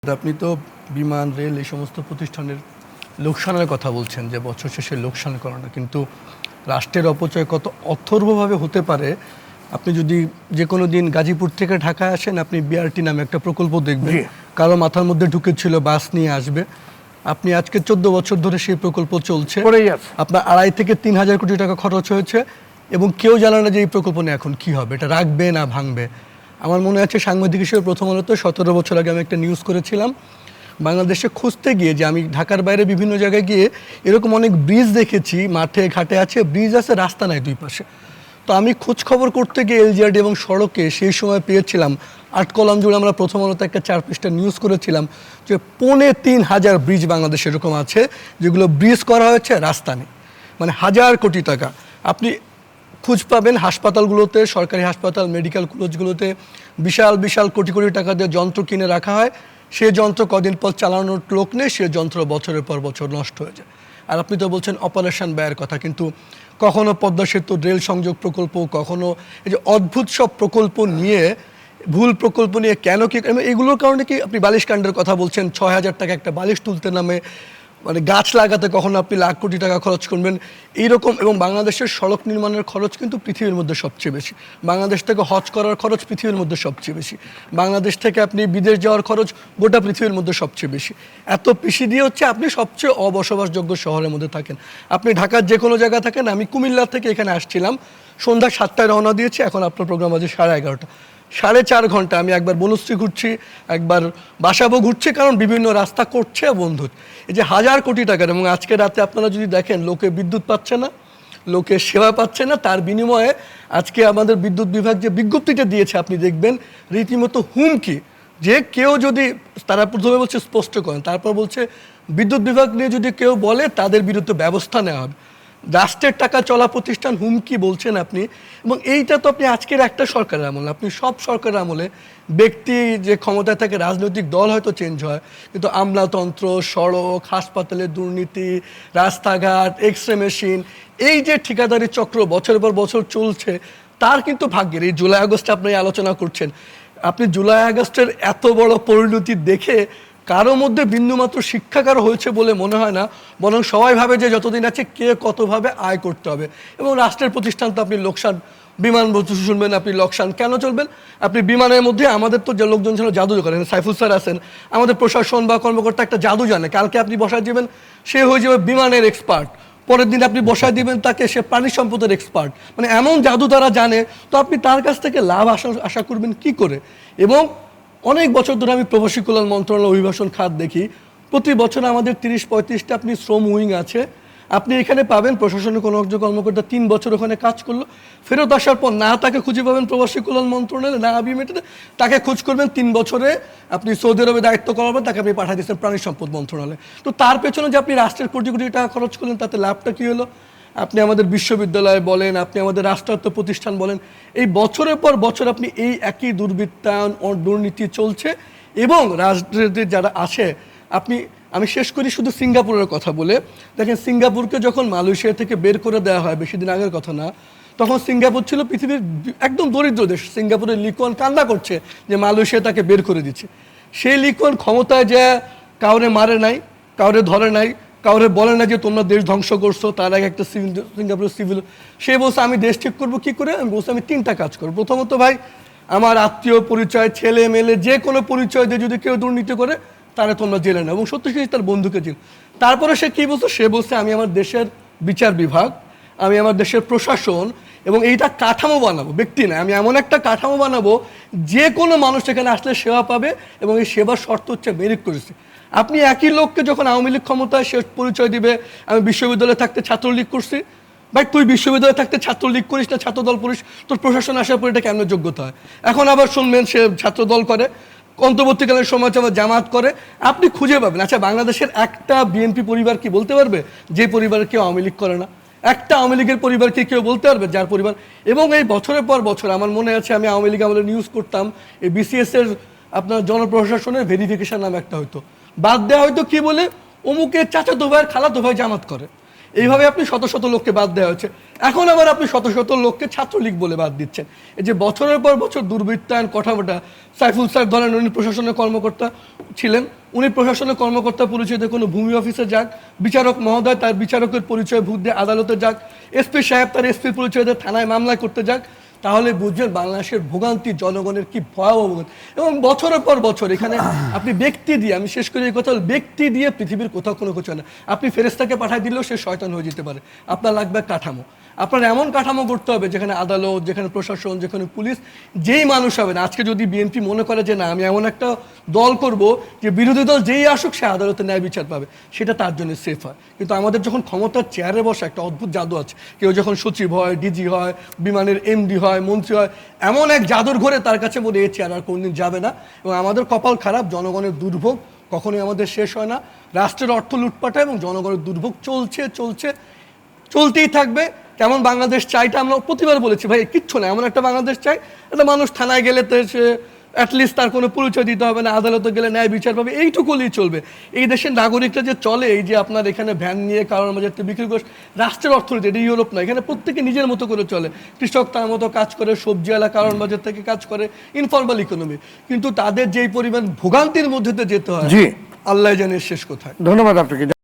আপনি তো বিমান, রেল এই সমস্ত প্রতিষ্ঠানের লোকসানের কথা বলছেন যে বছর শেষে লোকসান করে না, কিন্তু রাষ্ট্রের অপচয় কত অথর্বভাবে হতে পারে। আপনি যদি যে কোনো দিন গাজীপুর থেকে ঢাকায় আসেন, আপনি বিআরটি নামে একটা প্রকল্প দেখবেন, কারো মাথার মধ্যে ঢুকেছিল বাস নিয়ে আসবে। আপনি আজকে 14 বছর ধরে সেই প্রকল্প চলছে, আপনার 2.5 থেকে 3 হাজার কোটি টাকা খরচ হয়েছে এবং কেউ জানে না যে এই প্রকল্প নিয়ে এখন কি হবে, এটা রাখবে না ভাঙবে। আমার মনে আছে সাংবাদিক হিসেবে প্রথম আলোতে 17 বছর আগে আমি একটা নিউজ করেছিলাম, বাংলাদেশে খুঁজতে গিয়ে যে আমি ঢাকার বাইরে বিভিন্ন জায়গায় গিয়ে এরকম অনেক ব্রিজ দেখেছি, মাঠে ঘাটে আছে ব্রিজ, আছে রাস্তা নাই দুই পাশে। তো আমি খোঁজ খবর করতে গিয়ে এলজিআরডি এবং সড়কে সেই সময় পেয়েছিলাম 8 কলাম জুড়ে আমরা প্রথম আলোতে একটা 4 পৃষ্ঠা নিউজ করেছিলাম যে 3,500 ব্রিজ বাংলাদেশে এরকম আছে যেগুলো ব্রিজ করা হয়েছে, রাস্তা নেই। মানে হাজার কোটি টাকা আপনি খোঁজ পাবেন হাসপাতালগুলোতে, সরকারি হাসপাতাল, মেডিকেল কলেজগুলোতে বিশাল বিশাল কোটি কোটি টাকা দিয়ে যন্ত্র কিনে রাখা হয়। সে যন্ত্র কদিন পর চালানোর লোক নেই, সে যন্ত্র বছরের পর বছর নষ্ট হয়ে যায়। আর আপনি তো বলছেন অপারেশন ব্যয়ের কথা, কিন্তু কখনো পদ্মা সেতু রেল সংযোগ প্রকল্প, কখনো এই যে অদ্ভুত সব প্রকল্প নিয়ে, ভুল প্রকল্প নিয়ে কেন কি এগুলোর কারণে কি আপনি বালিশ কাণ্ডের কথা বলছেন, 6,000 টাকা একটা বালিশ তুলতে নামে, মানে গাছ লাগাতে কখনো আপনি লাখ কোটি টাকা খরচ করবেন এইরকম। এবং বাংলাদেশের সড়ক নির্মাণের খরচ কিন্তু পৃথিবীর মধ্যে সবচেয়ে বেশি। বাংলাদেশ থেকে হজ করার খরচ পৃথিবীর মধ্যে সবচেয়ে বেশি। বাংলাদেশ থেকে আপনি বিদেশ যাওয়ার খরচ গোটা পৃথিবীর মধ্যে সবচেয়ে বেশি। এত পিছিয়ে দিয়ে হচ্ছে আপনি সবচেয়ে অবসবাসযোগ্য শহরের মধ্যে থাকেন। আপনি ঢাকার যে কোনো জায়গায় থাকেন, আমি কুমিল্লা থেকে এখানে আসছিলাম, সন্ধ্যা 7টায় রওনা দিয়েছি, এখন আপনার প্রোগ্রাম আছে 11:30। 4.5 ঘন্টা আমি একবার বনশ্রী ঘুরছি, একবার বাসাবো ঘুরছি, কারণ বিভিন্ন রাস্তা করছে বন্ধ। এই যে হাজার কোটি টাকার, এবং আজকে রাতে আপনারা যদি দেখেন লোকে বিদ্যুৎ পাচ্ছে না, লোকে সেবা পাচ্ছে না, তার বিনিময়ে আজকে আমাদের বিদ্যুৎ বিভাগ যে বিজ্ঞপ্তিটা দিয়েছে আপনি দেখবেন রীতিমতো হুমকি, যে কেউ যদি, তারা প্রথমে বলছে স্পষ্ট করেন, তারপর বলছে বিদ্যুৎ বিভাগ নিয়ে যদি কেউ বলে তাদের বিরুদ্ধে ব্যবস্থা নেওয়া হবে। রাষ্ট্রের টাকা চলা প্রতিষ্ঠান হুমকি বলছেন আপনি। এবং এইটা তো আপনি আজকের একটা সরকারের আমলে, আপনি সব সরকারের আমলে ব্যক্তি যে ক্ষমতায় থাকে, রাজনৈতিক দল হয়তো চেঞ্জ হয়, কিন্তু আমলাতন্ত্র, সড়ক, হাসপাতালে দুর্নীতি, রাস্তাঘাট, এক্সরে মেশিন, এই যে ঠিকাদারি চক্র বছরের পর বছর চলছে, তার কিন্তু ভাগ্যের। এই জুলাই আগস্টে আপনি আলোচনা করছেন, আপনি জুলাই আগস্টের এত বড় পরিণতি দেখে কারো মধ্যে বিন্দুমাত্র শিক্ষা কারো হয়েছে বলে মনে হয় না, বরং সবাই ভাবে যে যতদিন আছে কে কতভাবে আয় করতে হবে। এবং রাষ্ট্রের প্রতিষ্ঠান তো আপনি লোকসান, বিমান শুনবেন আপনি লোকসান কেন চলবেন? আপনি বিমানের মধ্যে, আমাদের তো যে লোকজন ছিল জাদু করেন, সাইফুল স্যার আছেন, আমাদের প্রশাসন বা কর্মকর্তা একটা জাদু জানে, কালকে আপনি বসায় দিবেন সে হয়ে যাবে বিমানের এক্সপার্ট, পরের দিন আপনি বসায় দিবেন তাকে সে প্রাণী সম্পদের এক্সপার্ট। মানে এমন জাদু তারা জানে, তো আপনি তার কাছ থেকে লাভ আশা করবেন কি করে? এবং অনেক বছর ধরে আমি প্রবাসী কল্যাণ মন্ত্রণালয় অভিবাসন খাত দেখি, প্রতি বছর আমাদের 30-35টা আপনি শ্রম উইং আছে, আপনি এখানে পাবেন প্রশাসনের কোনো একজন কর্মকর্তা 3 বছর ওখানে কাজ করলো, ফেরত আসার পর না তাকে খুঁজে পাবেন প্রবাসী কল্যাণ মন্ত্রণালয়ে, না আবিমেটে, তাকে খোঁজ করবেন 3 বছরে আপনি সৌদি আরবে দায়িত্ব করাবেন, তাকে আপনি পাঠিয়ে দিচ্ছেন প্রাণী সম্পদ মন্ত্রণালয়ে। তো তার পেছনে যে আপনি রাষ্ট্রের কোটি কোটি টাকা খরচ করলেন, তাতে লাভটা কী হলো? আপনি আমাদের বিশ্ববিদ্যালয় বলেন, আপনি আমাদের রাষ্ট্রায়ত্ত প্রতিষ্ঠান বলেন, এই বছরের পর বছর আপনি এই একই দুর্বৃত্তায়ন ও দুর্নীতি চলছে। এবং রাজনীতির যারা আসে, আমি শেষ করি শুধু সিঙ্গাপুরের কথা বলে। দেখেন, সিঙ্গাপুরকে যখন মালয়েশিয়া থেকে বের করে দেওয়া হয়, বেশি দিন আগের কথা না, তখন সিঙ্গাপুর ছিল পৃথিবীর একদম দরিদ্র দেশ। সিঙ্গাপুরের লিকোয়ান কান্না করছে যে মালয়েশিয়া তাকে বের করে দিচ্ছে। সেই লিকোয়ান ক্ষমতায় যে কাউরে মারে নাই, কাউরে ধরে নাই, কাউরে বলে না যে তোমরা দেশ ধ্বংস করছো। তার আগে একটা সিঙ্গাপুরের সিভিল, সে বলছে আমি দেশ ঠিক করবো কি করে? আমি বলছি আমি 3টা কাজ করবো। প্রথমত ভাই, আমার আত্মীয় পরিচয়, ছেলে মেলে যে কোনো পরিচয় দিয়ে যদি কেউ দুর্নীতি করে, তারা তোমরা জেলে না। এবং সত্যি তার বন্ধুকে জেল। তারপরে সে কী বলছে? সে বলছে আমি আমার দেশের বিচার বিভাগ, আমি আমার দেশের প্রশাসন এবং এইটা কাঠামো বানাবো, ব্যক্তি না, আমি এমন একটা কাঠামো বানাবো যে কোনো মানুষ এখানে আসলে সেবা পাবে, এবং এই সেবার শর্ত হচ্ছে মেরিট করেছে। আপনি একই লোককে যখন আওয়ামী লীগ ক্ষমতায়, সে পরিচয় দিবে আমি বিশ্ববিদ্যালয়ে থাকতে ছাত্রলীগ করছি। ভাই, তুই বিশ্ববিদ্যালয়ে থাকতে ছাত্রলীগ করিস না ছাত্রদল করিস, তোর প্রশাসন আসার পর এটা কেমন যোগ্যতা হয়? এখন আবার শুনবেন সে ছাত্রদল করে, অন্তর্বর্তীকালীন সময় আবার জামাত করে। আপনি খুঁজে পাবেন, আচ্ছা বাংলাদেশের একটা বিএনপি পরিবার কি বলতে পারবে যে পরিবারে কেউ আওয়ামী লীগ করে না? একটা আওয়ামী লীগের পরিবারকে কেউ বলতে পারবে যার পরিবার? এবং এই বছরের পর বছর আমার মনে আছে আমি আওয়ামী লীগ আমলে নিউজ করতাম, এই বিসিএস এর আপনার জনপ্রশাসনের ভেরিফিকেশন নামে একটা হয়তো বাদ দেওয়া হয়তো, কি বলে অমুকের চাচাতো ভাইয়ের খালাতো ভাই জামাত করে। এইভাবে আপনি শত শত লোককে বাদ দেওয়া হচ্ছে। এখন আবার আপনি শত শত লোককে ছাত্রলীগ বলে বাদ দিচ্ছেন। এই যে বছরের পর বছর দুর্বৃত্তায়ন কথাটা, সাইফুল স্যার ধরেন উনি প্রশাসনের কর্মকর্তা ছিলেন, উনি প্রশাসনের কর্মকর্তা পরিচয় দিয়ে কোনো ভূমি অফিসে যাক, বিচারক মহোদয় তার বিচারকের পরিচয় ভূত দিয়ে আদালতে যাক, এসপি সাহেব তার এসপি পরিচয় দিয়ে থানায় মামলা করতে যাক, তাহলে বুঝবেন বাংলাদেশের ভোগান্তি জনগণের কি ভয়াবহ ভোগান্তি। এবং বছরের পর বছর এখানে আপনি ব্যক্তি দিয়ে, আমি শেষ করে এই কথা, ব্যক্তি দিয়ে পৃথিবীর কোথাও কোনো কিছু হয় না। আপনি ফেরেশতাকে পাঠিয়ে দিলেও সে শয়তান হয়ে যেতে পারে। আপনার লাগবে কাঠামো, আপনার এমন কাঠামো করতে হবে যেখানে আদালত, যেখানে প্রশাসন, যেখানে পুলিশ, যেই মানুষ হবে না। আজকে যদি বিএনপি মনে করে যে না আমি এমন একটা দল করব যে বিরোধী দল যেই আসুক সে আদালতে ন্যায় বিচার পাবে, সেটা তার জন্য সেফ হয়। কিন্তু আমাদের যখন ক্ষমতার চেয়ারে বসে একটা অদ্ভুত জাদু আছে, কেউ যখন সচিব হয়, ডিজি হয়, বিমানের এমডি হয়, মন্ত্রী হয়, এমন এক জাদুর ঘরে তার কাছে বলে এই চেয়ার আর কোনদিন যাবে না। এবং আমাদের কপাল খারাপ, জনগণের দুর্ভোগ কখনোই আমাদের শেষ হয় না। রাষ্ট্রের অর্থ লুটপাটা এবং জনগণের দুর্ভোগ চলছে চলছে চলতেই থাকবে। কেমন বাংলাদেশ চাইটা আমরা প্রতিবার বলেছি, ভাই কিচ্ছু না, এমন একটা বাংলাদেশ চাই একটা মানুষ থানায় গেলে তো সে অ্যাটলিস্ট তার কোনো পরিচয় দিতে হবে না, আদালতে গেলে ন্যায় বিচার পাবে, এইটুকুলেই চলবে। এই দেশের নাগরিকরা যে চলে, এই যে আপনার এখানে ভ্যান নিয়ে কারোর মাঝে বিক্রি করে, রাষ্ট্রের অর্থনীতি, এটা ইউরোপ না, এখানে প্রত্যেকে নিজের মতো করে চলে। কৃষক তার মতো কাজ করে, সবজিওয়ালা কারোর বাজার থেকে কাজ করে, ইনফর্মাল ইকোনমি। কিন্তু তাদের যেই পরিমাণ ভোগান্তির মধ্যে দিয়ে যেতে হয়, জি আল্লাহ জানে শেষ কোথায়। ধন্যবাদ আপনাকে।